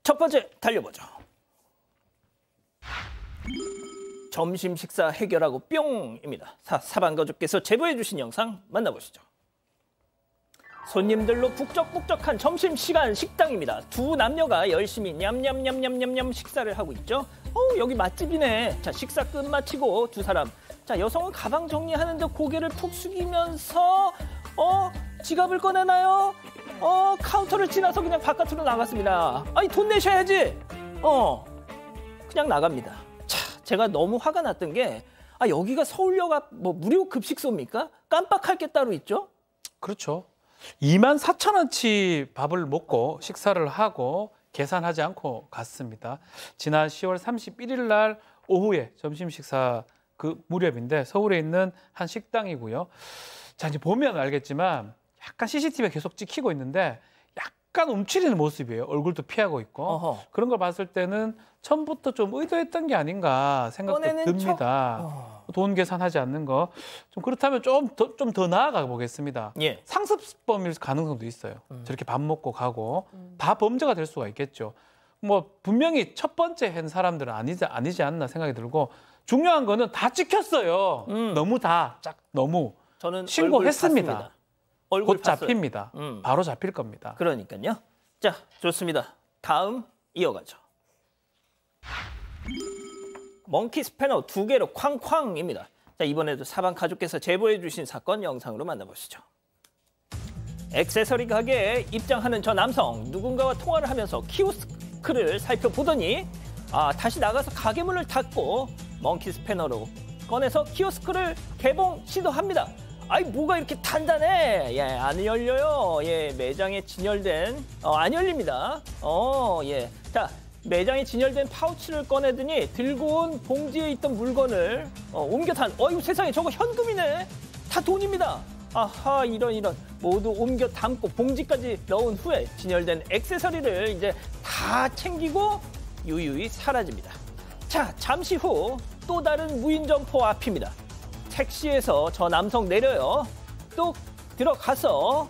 첫 번째 달려보죠. 점심 식사 해결하고 뿅입니다. 사방가족께서 제보해 주신 영상 만나보시죠. 손님들로 북적북적한 점심시간 식당입니다. 두 남녀가 열심히 냠냠냠냠냠냠 식사를 하고 있죠. 여기 맛집이네. 자, 식사 끝마치고 두 사람. 자, 여성은 가방 정리하는 데 고개를 푹 숙이면서 지갑을 꺼내나요? 카운터를 지나서 그냥 바깥으로 나갔습니다. 아니, 돈 내셔야지. 그냥 나갑니다. 자, 제가 너무 화가 났던 게 여기가 서울역 앞 뭐 무료 급식소입니까? 깜빡할 게 따로 있죠? 그렇죠. 24,000원치 밥을 먹고 식사를 하고 계산하지 않고 갔습니다. 지난 10월 31일 날 오후에 점심 식사 그 무렵인데 서울에 있는 한 식당이고요. 자, 이제 보면 알겠지만 약간 CCTV가 계속 찍히고 있는데 약간 움츠리는 모습이에요. 얼굴도 피하고 있고. 어허. 그런 걸 봤을 때는 처음부터 좀 의도했던 게 아닌가 생각도 듭니다. 돈 계산하지 않는 거. 좀 그렇다면 좀 더 나아가 보겠습니다. 예. 상습범일 가능성도 있어요. 저렇게 밥 먹고 가고 다 범죄가 될 수가 있겠죠. 뭐 분명히 첫 번째 한 사람들은 아니지 않나 생각이 들고 중요한 거는 다 찍혔어요. 너무 너무. 저는 신고했습니다. 얼굴 곧 잡힙니다. 바로 잡힐 겁니다. 그러니까요. 자, 좋습니다. 다음 이어가죠. 몽키 스패너 2개로 쾅쾅입니다. 자, 이번에도 사방 가족께서 제보해 주신 사건 영상으로 만나보시죠. 액세서리 가게에 입장하는 저 남성, 누군가와 통화를 하면서 키오스크를 살펴보더니 다시 나가서 가게 문을 닫고 몽키 스패너로 꺼내서 키오스크를 개봉 시도합니다. 뭐가 이렇게 단단해? 예, 안 열려요. 예, 매장에 진열된 안 열립니다. 예. 자, 매장에 진열된 파우치를 꺼내더니 들고 온 봉지에 있던 물건을 옮겨 이거 세상에 저거 현금이네. 다 돈입니다. 아하, 이런 모두 옮겨 담고 봉지까지 넣은 후에 진열된 액세서리를 이제 다 챙기고 유유히 사라집니다. 자, 잠시 후 또 다른 무인 점포 앞입니다. 택시에서 저 남성 내려요. 또 들어가서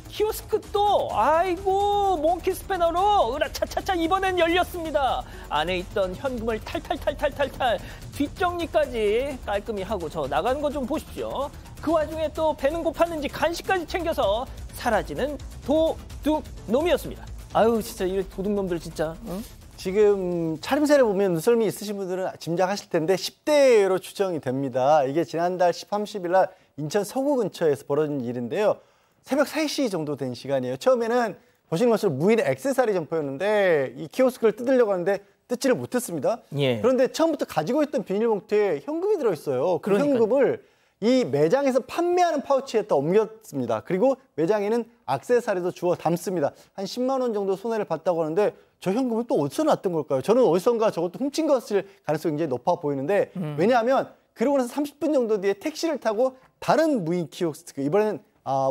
키오스크 또 아이고 몽키 스패너로 으라차차차 이번엔 열렸습니다. 안에 있던 현금을 탈탈탈탈탈탈 뒷정리까지 깔끔히 하고 저 나가는 거 좀 보십시오. 그 와중에 또 배는 고팠는지 간식까지 챙겨서 사라지는 도둑놈이었습니다. 아유, 진짜 이 도둑놈들 진짜. 응? 지금 차림새를 보면 눈썰미 있으신 분들은 짐작하실 텐데 10대로 추정이 됩니다. 이게 지난달 30일 날 인천 서구 근처에서 벌어진 일인데요. 새벽 3시 정도 된 시간이에요. 처음에는 보시는 것처럼 무인 액세서리 점포였는데 이 키오스크를 뜯으려고 하는데 뜯지를 못했습니다. 예. 그런데 처음부터 가지고 있던 비닐봉투에 현금이 들어있어요. 그 그러니까요. 현금을 이 매장에서 판매하는 파우치에다 옮겼습니다. 그리고 매장에는 액세서리도 주워 담습니다. 한 10만 원 정도 손해를 봤다고 하는데 저 현금은 또 어디서 났던 걸까요? 저는 어디선가 저것도 훔친 것일 가능성이 굉장히 높아 보이는데 왜냐하면 그러고 나서 30분 정도 뒤에 택시를 타고 다른 무인 키오스크, 이번에는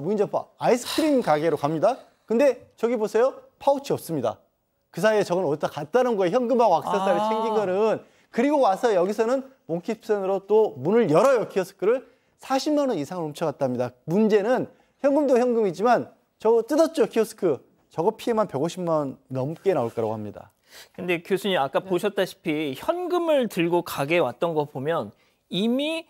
무인 점포 아이스크림 가게로 갑니다. 근데 저기 보세요. 파우치 없습니다. 그 사이에 저건 어디다 갔다는 거예요. 현금하고 액세서리 챙긴 거는. 그리고 와서 여기서는 몽키스펜으로 또 문을 열어요. 키오스크를. 40만 원 이상을 훔쳐갔답니다. 문제는 현금도 현금이지만 저거 뜯었죠. 키오스크. 저거 피해만 150만 원 넘게 나올 거라고 합니다. 근데 교수님 아까 보셨다시피 현금을 들고 가게에 왔던 거 보면 이미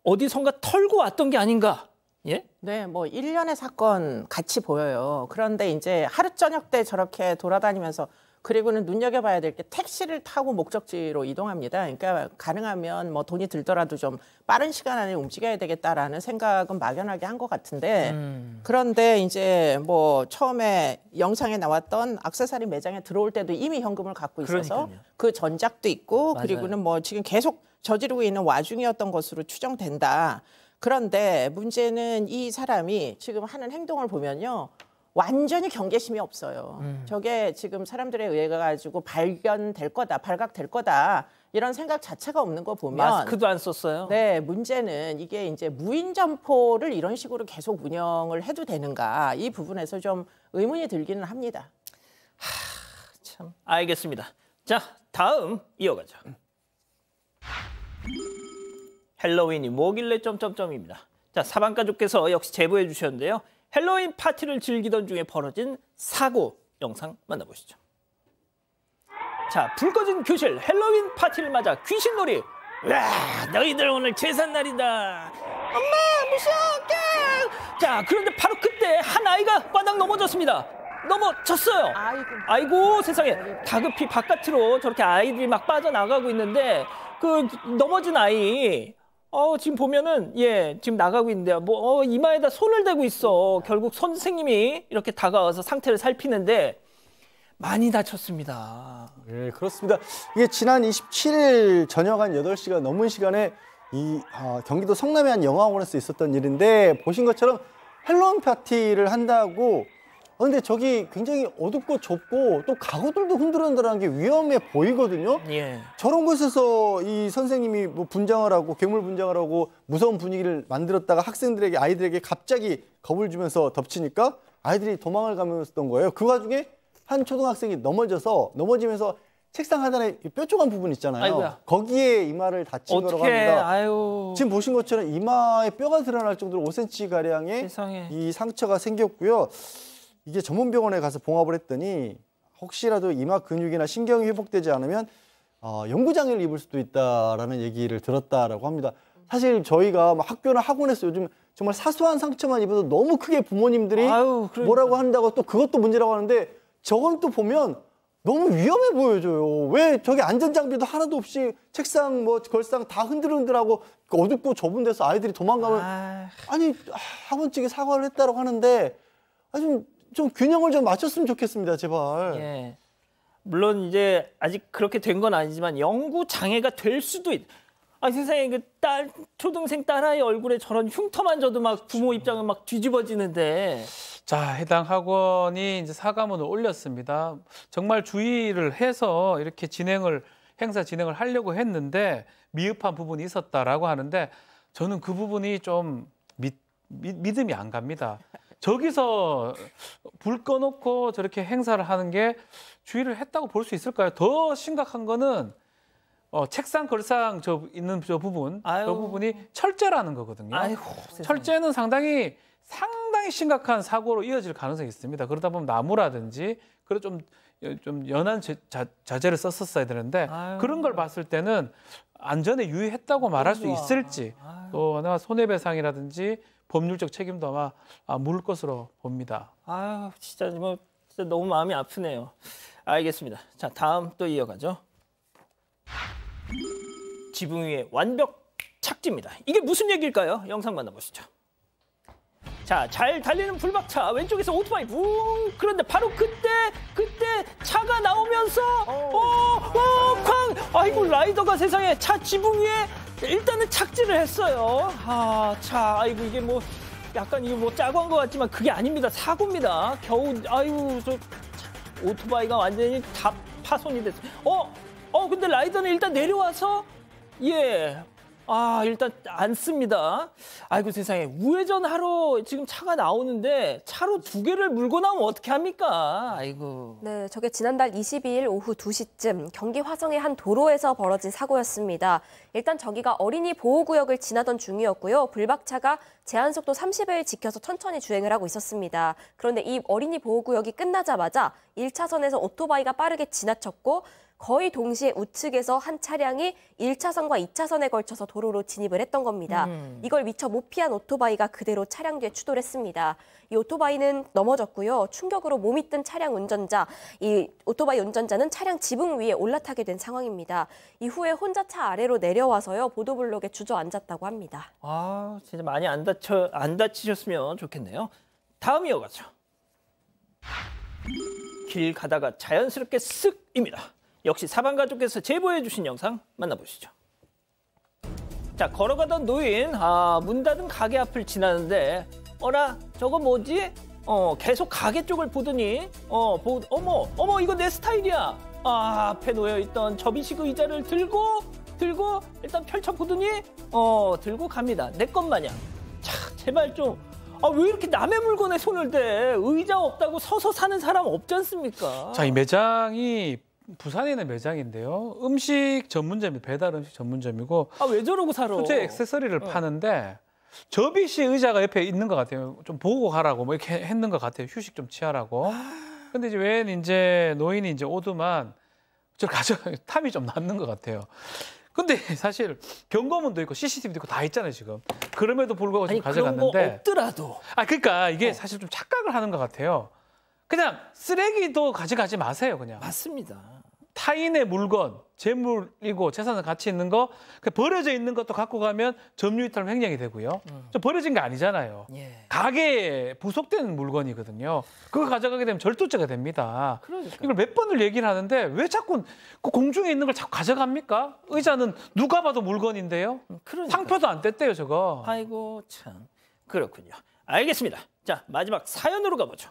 어디선가 털고 왔던 게 아닌가? 예? 네, 뭐 일련의 사건 같이 보여요. 그런데 이제 하루 저녁 때 저렇게 돌아다니면서 그리고는 눈여겨봐야 될 게 택시를 타고 목적지로 이동합니다. 그러니까 가능하면 뭐 돈이 들더라도 좀 빠른 시간 안에 움직여야 되겠다라는 생각은 막연하게 한 것 같은데 그런데 이제 뭐 처음에 영상에 나왔던 액세서리 매장에 들어올 때도 이미 현금을 갖고 있어서 그러니까요. 그 전작도 있고 맞아요. 그리고는 뭐 지금 계속 저지르고 있는 와중이었던 것으로 추정된다. 그런데 문제는 이 사람이 지금 하는 행동을 보면요. 완전히 경계심이 없어요. 저게 지금 사람들에 의해 가지고 발각될 거다 이런 생각 자체가 없는 거 보면 마스크도 안 썼어요. 네, 문제는 이게 이제 무인 점포를 이런 식으로 계속 운영을 해도 되는가 이 부분에서 좀 의문이 들기는 합니다. 참 알겠습니다. 자, 다음 이어가죠. 헬로윈이 뭐길래 점점점입니다. 자, 사방가족께서 역시 제보해 주셨는데요. 헬로윈 파티를 즐기던 중에 벌어진 사고 영상 만나보시죠. 자, 불 꺼진 교실, 헬로윈 파티를 맞아 귀신놀이. 와, 너희들 오늘 제삿날이다. 엄마, 무서워. 자, 그런데 바로 그때 한 아이가 바닥 넘어졌습니다. 넘어졌어요. 아이고 세상에. 다급히 바깥으로 저렇게 아이들이 막 빠져나가고 있는데 그 넘어진 아이 지금 보면은 지금 나가고 있는데 이마에다 손을 대고 있어. 결국 선생님이 이렇게 다가와서 상태를 살피는데 많이 다쳤습니다. 네, 그렇습니다. 이게 지난 27일 저녁 한 8시가 넘은 시간에 경기도 성남의 한 영화관에서 있었던 일인데 보신 것처럼 헬로윈 파티를 한다고 근데 저기 굉장히 어둡고 좁고 또 가구들도 흔들흔들한 게 위험해 보이거든요. 예. 저런 곳에서 이 선생님이 뭐 분장을 하고 괴물 분장을 하고 무서운 분위기를 만들었다가 아이들에게 갑자기 겁을 주면서 덮치니까 아이들이 도망을 가면서 거예요. 그 와중에 한 초등학생이 넘어지면서 책상 하단에 뾰족한 부분 있잖아요. 아이고야. 거기에 이마를 다친 거라고 합니다. 아유. 지금 보신 것처럼 이마에 뼈가 드러날 정도로 5cm 가량의 세상에. 이 상처가 생겼고요. 이게 전문병원에 가서 봉합을 했더니 혹시라도 이마 근육이나 신경이 회복되지 않으면 영구장애를 입을 수도 있다라는 얘기를 들었다라고 합니다. 사실 저희가 학교나 학원에서 요즘 정말 사소한 상처만 입어도 너무 크게 부모님들이 그러니까. 뭐라고 한다고 또 그것도 문제라고 하는데 저건 또 보면 너무 위험해 보여져요. 왜 저기 안전장비도 하나도 없이 책상 걸상 다 흔들흔들하고 어둡고 좁은 데서 아이들이 도망가면 아니 학원 측에 사과를 했다고 하는데 좀 균형을 좀 맞췄으면 좋겠습니다. 제발. 예. 물론 이제 아직 그렇게 된 건 아니지만 영구 장애가 될 수도 세상에 그 초등생 딸아이 얼굴에 저런 흉터만 져도 막 부모 입장은 막 뒤집어지는데. 자, 해당 학원이 이제 사과문을 올렸습니다. 정말 주의를 해서 이렇게 행사 진행을 하려고 했는데 미흡한 부분이 있었다라고 하는데 저는 그 부분이 좀 믿음이 안 갑니다. 저기서 불 꺼놓고 저렇게 행사를 하는 게 주의를 했다고 볼 수 있을까요? 더 심각한 거는 책상 걸상 있는 저 부분이 철제라는 거거든요. 철제는 상당히 심각한 사고로 이어질 가능성이 있습니다. 그러다 보면 나무라든지 좀 연한 자재를 썼었어야 되는데 그런 걸 봤을 때는 안전에 유의했다고 말할 수 있을지 또 하나 손해배상이라든지 법률적 책임도 아마 물을 것으로 봅니다. 진짜 너무 마음이 아프네요. 알겠습니다. 자, 다음 또 이어가죠. 지붕 위에 완벽 착지입니다. 이게 무슨 얘기일까요? 영상 만나보시죠. 자, 잘 달리는 불박차 왼쪽에서 오토바이 붕. 그런데 바로 그때 차가 나오면서 쾅. 아이고 라이더가 세상에 차 지붕 위에 일단은 착지를 했어요. 아이고 이게 약간 이거 짜고 한 것 같지만 그게 아닙니다. 사고입니다. 겨우 저 오토바이가 완전히 다 파손이 됐어요. 근데 라이더는 일단 내려와서 일단 안 씁니다. 아이고 세상에 우회전하러 지금 차가 나오는데 차로 2개를 물고 나오면 어떻게 합니까? 아이고. 네, 저게 지난달 22일 오후 2시쯤 경기 화성의 한 도로에서 벌어진 사고였습니다. 일단 저기가 어린이 보호구역을 지나던 중이었고요. 불박차가 제한속도 30을 지켜서 천천히 주행을 하고 있었습니다. 그런데 이 어린이 보호구역이 끝나자마자 1차선에서 오토바이가 빠르게 지나쳤고 거의 동시에 우측에서 한 차량이 1차선과 2차선에 걸쳐서 도로로 진입을 했던 겁니다. 이걸 미처 못 피한 오토바이가 그대로 차량 뒤에 추돌 했습니다. 이 오토바이는 넘어졌고요. 충격으로 몸이 뜬 차량 운전자, 이 오토바이 운전자는 차량 지붕 위에 올라타게 된 상황입니다. 이후에 혼자 차 아래로 내려와서요. 보도블록에 주저앉았다고 합니다. 진짜 많이 안 다치셨으면 좋겠네요. 다음 이어가죠. 길 가다가 자연스럽게 쓱입니다. 역시 사방가족께서 제보해 주신 영상 만나보시죠. 자, 걸어가던 노인, 문 닫은 가게 앞을 지나는데 저거 뭐지? 계속 가게 쪽을 보더니 어머 이거 내 스타일이야. 앞에 놓여있던 접이식 의자를 들고 일단 펼쳐보더니 들고 갑니다. 내 것 마냥. 자, 제발 좀 왜 이렇게 남의 물건에 손을 대? 의자 없다고 서서 사는 사람 없지 않습니까? 자, 이 매장이 부산에 있는 매장인데요. 음식 전문점이 배달 음식 전문점이고 왜 저러고 살아? 소재 액세서리를 파는데 접이식 의자가 옆에 있는 것 같아요. 좀 보고 가라고 이렇게 했는 것 같아요. 휴식 좀 취하라고. 근데 이제 웬 노인이 오더만 탐이 좀 났는 것 같아요. 근데 사실 경고문도 있고 CCTV도 있고 다 있잖아요, 지금. 그럼에도 불구하고 지금 가져갔는데. 그런 거 없더라도. 그러니까 이게 사실 좀 착각을 하는 것 같아요. 그냥 쓰레기도 가져가지 마세요, 그냥. 맞습니다. 타인의 물건, 재물이고 재산과 같이 있는 거, 버려져 있는 것도 갖고 가면 점유이탈 횡령이 되고요. 좀 버려진 게 아니잖아요. 예. 가게에 부속된 물건이거든요. 그거 가져가게 되면 절도죄가 됩니다. 그러니까요. 이걸 몇 번을 얘기를 하는데 왜 자꾸 그 공중에 있는 걸 자꾸 가져갑니까? 의자는 누가 봐도 물건인데요. 그러니까. 상표도 안 뗐대요, 저거. 아이고 참 그렇군요. 알겠습니다. 자 마지막 사연으로 가보죠.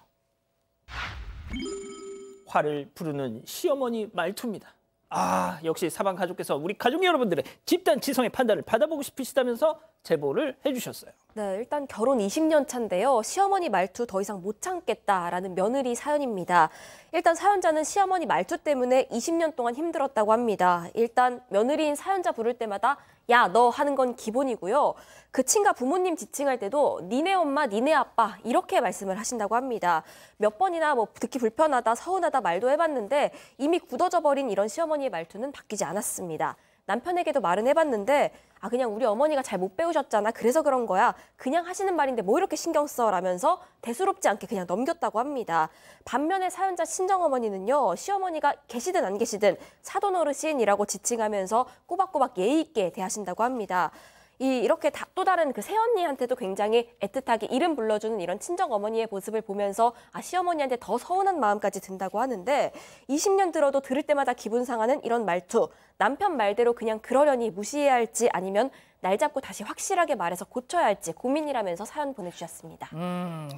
화를 부르는 시어머니 말투입니다. 아 역시 사방 가족께서 우리 가족 여러분들의 집단 지성의 판단을 받아보고 싶으시다면서 제보를 해주셨어요. 네, 일단 결혼 20년 차인데요. 시어머니 말투 더 이상 못 참겠다라는 며느리 사연입니다. 일단 사연자는 시어머니 말투 때문에 20년 동안 힘들었다고 합니다. 일단 며느리인 사연자 부를 때마다 야, 너 하는 건 기본이고요. 그 친가 부모님 지칭할 때도 니네 엄마, 니네 아빠 이렇게 말씀을 하신다고 합니다. 몇 번이나 뭐 듣기 불편하다, 서운하다 말도 해봤는데 이미 굳어져 버린 이런 시어머니의 말투는 바뀌지 않았습니다. 남편에게도 말은 해봤는데 그냥 우리 어머니가 잘 못 배우셨잖아. 그래서 그런 거야. 그냥 하시는 말인데 뭐 이렇게 신경 써 라면서 대수롭지 않게 그냥 넘겼다고 합니다. 반면에 사연자 친정어머니는요. 시어머니가 계시든 안 계시든 사돈어르신이라고 지칭하면서 꼬박꼬박 예의 있게 대하신다고 합니다. 이렇게 또 다른 그 새언니한테도 굉장히 애틋하게 이름 불러주는 이런 친정어머니의 모습을 보면서 시어머니한테 더 서운한 마음까지 든다고 하는데 20년 들어도 들을 때마다 기분 상하는 이런 말투. 남편 말대로 그냥 그러려니 무시해야 할지 아니면 날 잡고 다시 확실하게 말해서 고쳐야 할지 고민이라면서 사연 보내주셨습니다.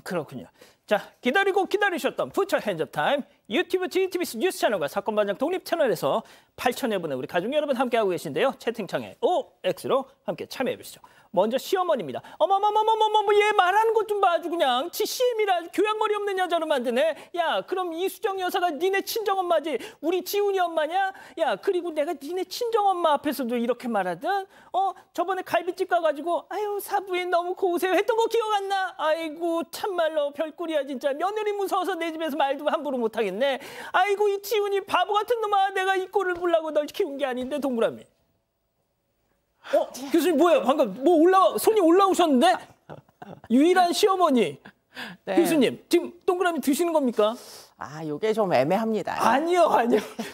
그렇군요. 자 기다리고 기다리셨던 부처 핸즈업 타임 유튜브 GTBC 뉴스 채널과 사건 반장 독립 채널에서 8천여 분의 우리 가족 여러분 함께하고 계신데요. 채팅창에 OX로 함께 참여해 보시죠. 먼저 시어머니입니다. 어머머머머머머 얘 말하는 것 좀 봐. 아주 그냥 GCM이라 아주 교양머리 없는 여자로 만드네. 야 그럼 이수정 여사가 니네 친정엄마지 우리 지훈이 엄마냐? 야 그리고 내가 니네 친정엄마 앞에서도 이렇게 말하든 저번에 갈비집 가가지고 아유 사부인 너무 고우세요 했던 거 기억 안 나? 아이고 참말로 별꼴이야 진짜. 며느리 무서워서 내 집에서 말도 함부로 못하겠네. 아이고 이 지훈이 바보 같은 놈아. 내가 이 꼴을 보려고 널 키운 게 아닌데. 동그라미. 교수님 뭐예요? 방금 손이 올라오셨는데 유일한 시어머니. 네. 교수님 지금 동그라미 드시는 겁니까? 요게 좀 애매합니다. 아니요.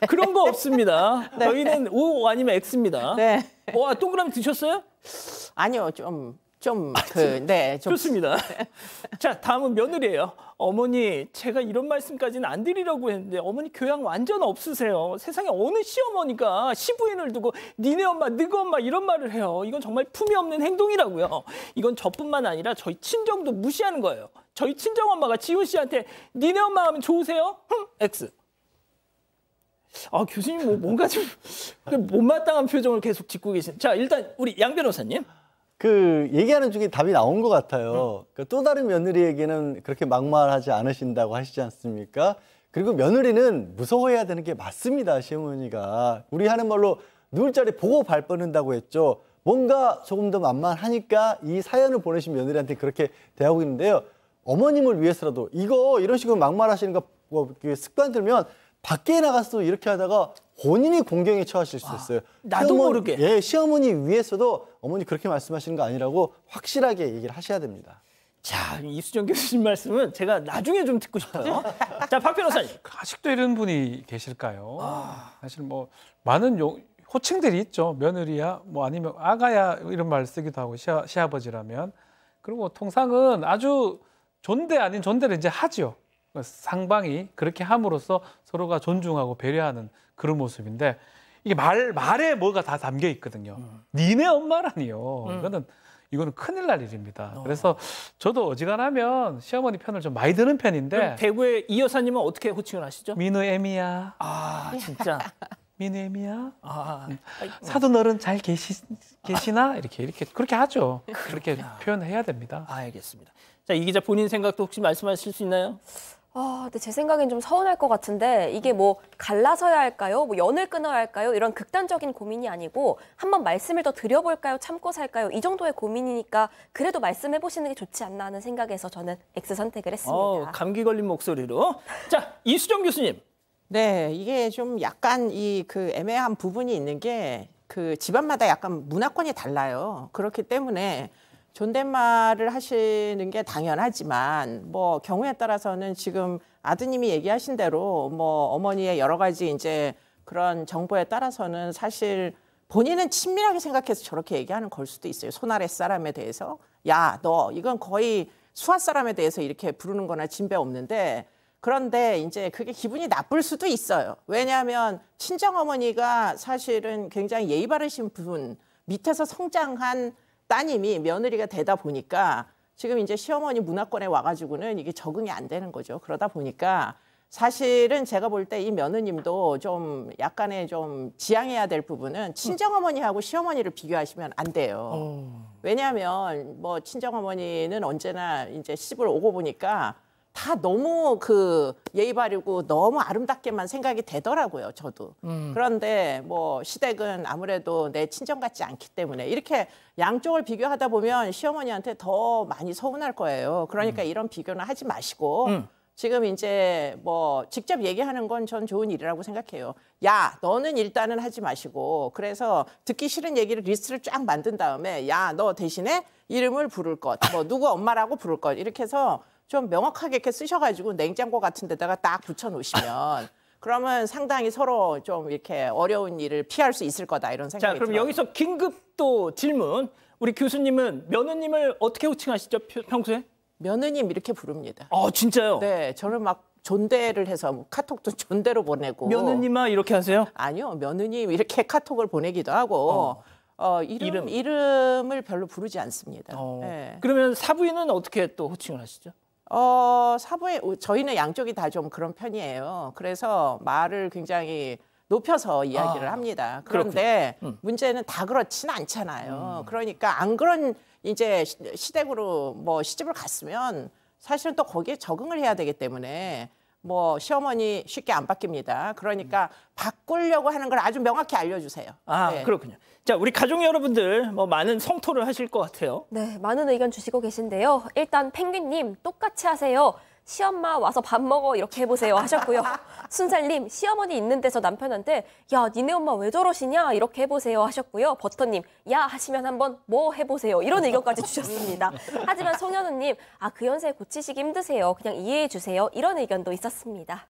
그런 거 없습니다. 네. 저희는 O 아니면 X입니다. 네. 동그라미 드셨어요? 아니요, 좀 좋습니다. 자, 다음은 며느리예요. 어머니, 제가 이런 말씀까지는 안 드리려고 했는데 어머니 교양 완전 없으세요. 세상에 어느 시어머니가 시부인을 두고 니네 엄마, 너희 엄마 이런 말을 해요. 이건 정말 품이 없는 행동이라고요. 이건 저뿐만 아니라 저희 친정도 무시하는 거예요. 저희 친정엄마가 지훈 씨한테 니네 엄마 하면 좋으세요? X. 교수님 뭔가 좀 못마땅한 표정을 계속 짓고 계신. 자, 일단 우리 양 변호사님. 얘기하는 중에 답이 나온 것 같아요. 또 다른 며느리에게는 그렇게 막말하지 않으신다고 하시지 않습니까? 그리고 며느리는 무서워해야 되는 게 맞습니다, 시어머니가. 우리 하는 말로 누울 자리 보고 발 뻗는다고 했죠. 뭔가 조금 더 만만하니까 이 사연을 보내신 며느리한테 그렇게 대하고 있는데요. 어머님을 위해서라도 이런 식으로 막말하시는 거 습관 들면 밖에 나가서 이렇게 하다가 본인이 공경에 처하실 수 있어요. 나도 모르게. 예, 시어머니 위해서도 어머니 그렇게 말씀하시는 거 아니라고 확실하게 얘기를 하셔야 됩니다. 자, 이수정 교수님 말씀은 제가 나중에 좀 듣고 싶어요. 자, 박 변호사님. 아직도 이런 분이 계실까요? 사실 뭐 많은 호칭들이 있죠. 며느리야, 뭐 아니면 아가야 이런 말 쓰기도 하고 시아버지라면. 그리고 통상은 아주 존대 아닌 존대를 이제 하죠. 상방이 그렇게 함으로써 서로가 존중하고 배려하는 그런 모습인데 이게 말에 뭐가 다 담겨 있거든요. 니네 엄마라니요. 이거는 큰일 날 일입니다. 그래서 저도 어지간하면 시어머니 편을 좀 많이 드는 편인데 대구의 이 여사님은 어떻게 호칭을 하시죠? 민우 애미야. 진짜. 민우 애미야. 사돈 어른 잘 계시나? 이렇게 그렇게 하죠. 그렇게 표현해야 됩니다. 알겠습니다. 자, 이 기자 본인 생각도 혹시 말씀하실 수 있나요? 근데 제 생각엔 좀 서운할 것 같은데 이게 뭐 갈라서야 할까요? 뭐 연을 끊어야 할까요? 이런 극단적인 고민이 아니고 한번 말씀을 더 드려볼까요? 참고 살까요? 이 정도의 고민이니까 그래도 말씀해 보시는 게 좋지 않나 하는 생각에서 저는 X 선택을 했습니다. 감기 걸린 목소리로. 자, 이수정 교수님. 네, 이게 좀 약간 그 애매한 부분이 있는 게 그 집안마다 약간 문화권이 달라요. 그렇기 때문에 존댓말을 하시는 게 당연하지만 뭐 경우에 따라서는 지금 아드님이 얘기하신 대로 뭐 어머니의 여러 가지 이제 그런 정보에 따라서는 사실 본인은 친밀하게 생각해서 저렇게 얘기하는 걸 수도 있어요. 손아래 사람에 대해서. 야, 너 이건 거의 수하 사람에 대해서 이렇게 부르는 거나 진배 없는데 그런데 이제 그게 기분이 나쁠 수도 있어요. 왜냐하면 친정어머니가 사실은 굉장히 예의 바르신 분, 밑에서 성장한 따님이 며느리가 되다 보니까 지금 이제 시어머니 문화권에 와가지고는 이게 적응이 안 되는 거죠. 그러다 보니까 사실은 제가 볼 때 이 며느님도 좀 약간의 좀 지양해야 될 부분은 친정어머니하고 시어머니를 비교하시면 안 돼요. 왜냐하면 뭐 친정어머니는 언제나 이제 시집을 오고 보니까 다 너무 그 예의 바르고 너무 아름답게만 생각이 되더라고요, 저도. 그런데 뭐 시댁은 아무래도 내 친정 같지 않기 때문에 이렇게 양쪽을 비교하다 보면 시어머니한테 더 많이 서운할 거예요. 그러니까 이런 비교는 하지 마시고 지금 이제 뭐 직접 얘기하는 건 전 좋은 일이라고 생각해요. 야, 너는 일단은 하지 마시고 그래서 듣기 싫은 얘기를 리스트를 쫙 만든 다음에 야, 너 대신에 이름을 부를 것, 뭐 누구 엄마라고 부를 것 이렇게 해서 좀 명확하게 이렇게 쓰셔가지고 냉장고 같은 데다가 딱 붙여놓으시면 그러면 상당히 서로 좀 이렇게 어려운 일을 피할 수 있을 거다 이런 생각이 자, 그럼 들어요. 여기서 긴급 또 질문. 우리 교수님은 며느님을 어떻게 호칭하시죠, 평소에? 며느님 이렇게 부릅니다. 진짜요? 네, 저는 막 존대를 해서 뭐 카톡도 존대로 보내고. 며느님아 이렇게 하세요? 아니요, 며느님 이렇게 카톡을 보내기도 하고 이름을 별로 부르지 않습니다. 네. 그러면 사부인은 어떻게 또 호칭을 하시죠? 사부에 저희는 양쪽이 다 좀 그런 편이에요. 그래서 말을 굉장히 높여서 이야기를 합니다. 그런데 문제는 다 그렇진 않잖아요. 그러니까 안 그런 이제 시댁으로 뭐 시집을 갔으면 사실은 또 거기에 적응을 해야 되기 때문에 뭐 시어머니 쉽게 안 바뀝니다. 그러니까 바꾸려고 하는 걸 아주 명확히 알려주세요. 네. 그렇군요. 자, 우리 가족 여러분들 뭐 많은 성토를 하실 것 같아요. 네, 많은 의견 주시고 계신데요. 일단 펭귄님 똑같이 하세요. 시엄마 와서 밥 먹어 이렇게 해보세요 하셨고요. 순살님 시어머니 있는 데서 남편한테 야 니네 엄마 왜 저러시냐 이렇게 해보세요 하셨고요. 버터님 야 하시면 한번 뭐 해보세요 이런 의견까지 주셨습니다. 하지만 송현우님 그 연세에 고치시기 힘드세요. 그냥 이해해 주세요 이런 의견도 있었습니다.